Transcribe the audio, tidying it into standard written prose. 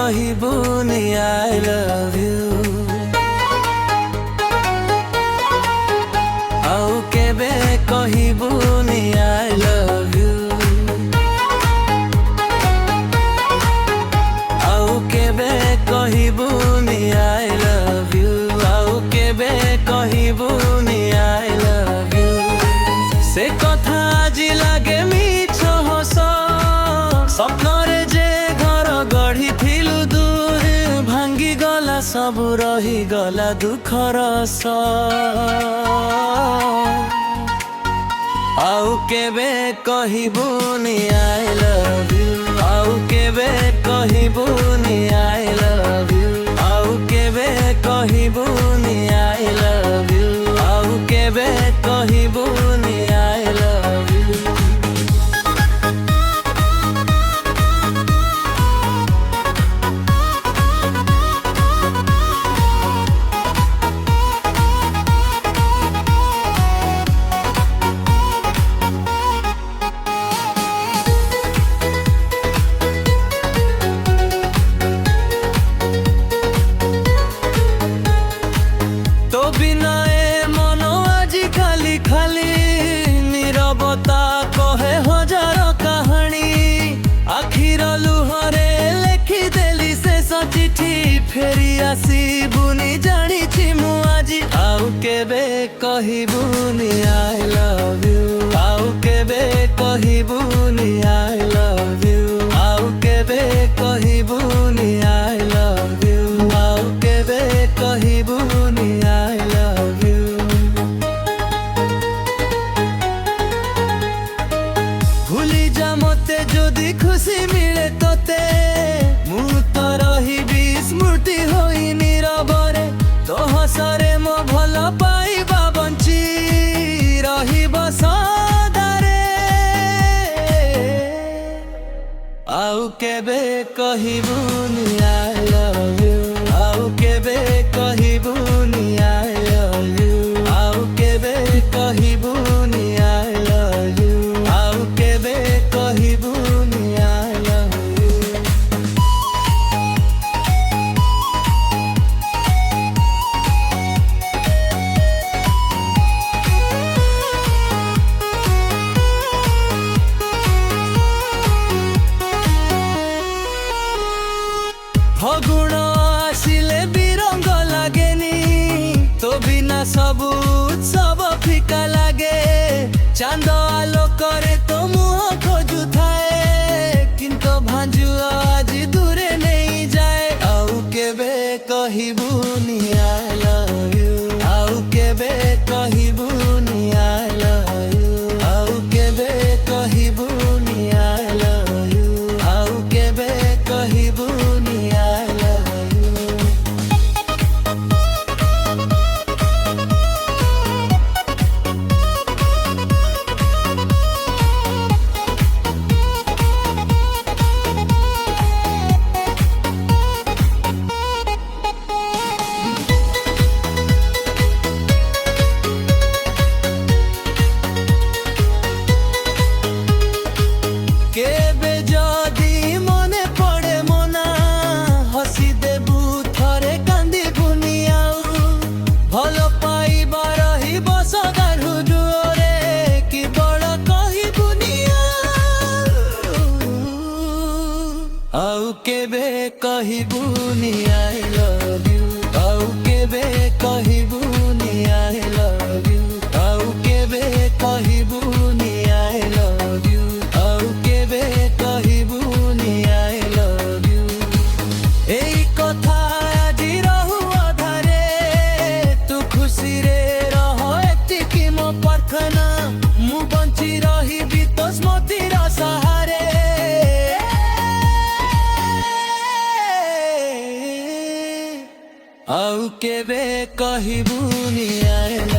କହିବୁନି I love you ଆଉ କେବେ କହିବୁନି I love you ଆଉ କେବେ କହିବୁନି I love you ଆଉ କେବେ କହିବୁନି I love you ସେ କଥା ଆଜି ଲାଗେ ମିଛ ହସ ସ୍ୱପ୍ନରେ ଯେ ଘର ଗଢ଼ିଥିଲୁ ଦୂରେ ଭାଙ୍ଗିଗଲା ସବୁ ରହିଗଲା ଦୁଃଖର ଆଉ କେବେ କହିବୁନି I love you ଆଉ କେବେ କହିବୁନି I love you ଆଉ କେବେ କହିବୁନି I love you ଆଉ କେବେ କହିବୁନି I love you तो बिना ए मनो आजी खाली खाली नीरवता कहे हजार कहानी आखिर लुहरे लेखी देली से चिठी फेरी आसीबुनी जानिछि मु आजी आउ केबे कहिबुनी I love you आउ केबे कहिबुनी I love you आउ केबे कहिबुनी I love you आउ केबे कहिबुनी I love you भूली जा मते जदि खुशी मिले तोते मु तो रहिबी स्मृति होई नीरवरे तो हसरे मो भल पाइबा बंची रहिब सदारे आउ केबे कहिबुनी I love you आउ केबे कहिबुनी I love you आउ केबे कहिबुनी I love you आउ केबे कहिबुनी I love you फगुण आसिले बिरंग लागेनी तो बिना सब उत्सव फिका लागे चांद आलोकरे तो मुह खोजु थाए किंतु भांजु आज दूरे नहीं जाए आउ केबे कहिबुनी I love you आउ केबे कहिबुनी I love you आउ केबे कहिबुनी I love you आउ केबे कहिबुनी I love you केबे जदि मने पड़े मना हसी देबु थरे कांदिबुनी आउ भल पाइबा रहिब सदारू जुरे कि बड़ कहिबुनी आउ केबे कहिबुनी I love you आउ केबे कहिबुनी I love you आउ केबे कहिबुनी I love you आउ केबे कहिबुनी I love you एई कथा आजि रहु अधारे तू खुशी रे रह एतिकी मो प्रार्थना मु बंची रहिबी तो स्मृतिर सहारे आउ केबे कहिबुनी I love you